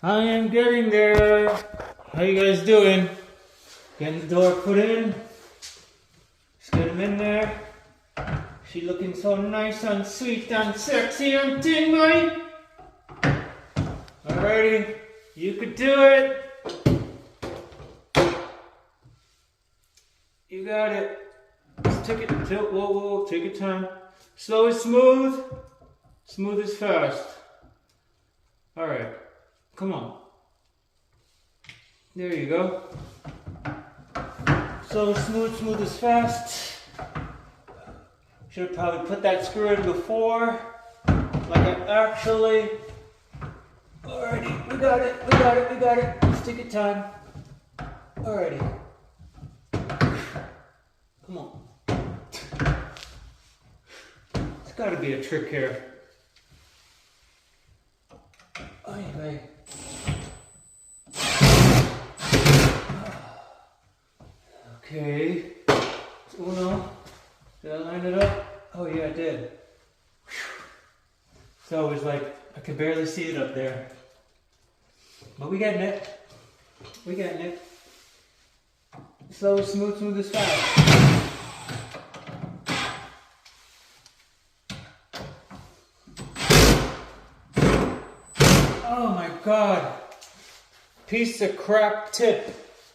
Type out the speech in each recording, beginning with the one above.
I am getting there. How you guys doing? Getting the door put in. Just get him in there. She looking so nice and sweet and sexy and tingly. Alrighty, you could do it. You got it. Just take it. Whoa, take your time. Slow is smooth. Smooth is fast. Alright, come on. There you go. Slow is smooth, smooth is fast. Should have probably put that screw in before. Like I actually. Alrighty, we got it. Just take your time. Alrighty. Come on. There's gotta be a trick here. Anyway. Okay. Uno. Did I line it up? Oh yeah, I did. So it was like, I could barely see it up there. But we getting it. We getting it. Slow, smooth, smooth as fast. Oh my God. Piece of crap tip.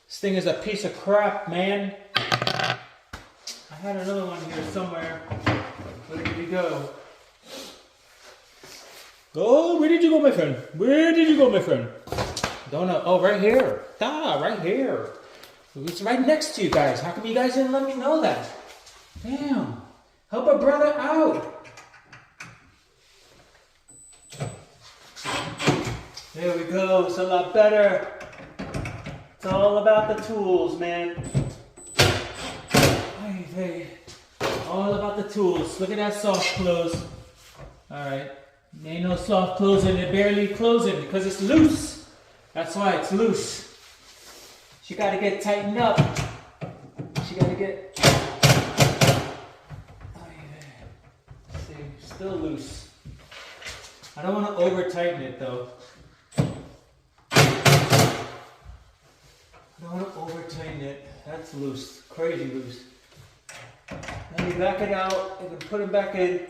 This thing is a piece of crap, man. I had another one here somewhere. Where did he go? Oh, where did you go, my friend? Where did you go, my friend? Don't know. Oh, right here. Right here. It's right next to you guys. How come you guys didn't let me know that? Damn. Help a brother out. There we go. It's a lot better. It's all about the tools, man. Hey. All about the tools. Look at that soft close. Alright. Ain't no soft closing. It barely closing because it's loose. That's why it's loose. She got to get tightened up. She got to get. See, still loose. I don't want to over tighten it though. I don't want to over tighten it. That's loose, crazy loose. Then you back it out and then put it back in.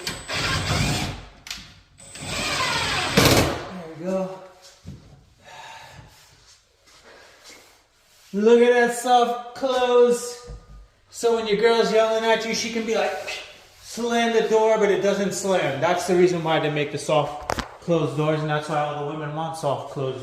There we go. Look at that soft close. So when your girl's yelling at you, she can be like, slam the door, but it doesn't slam. That's the reason why they make the soft closed doors, and that's why all the women want soft closed doors.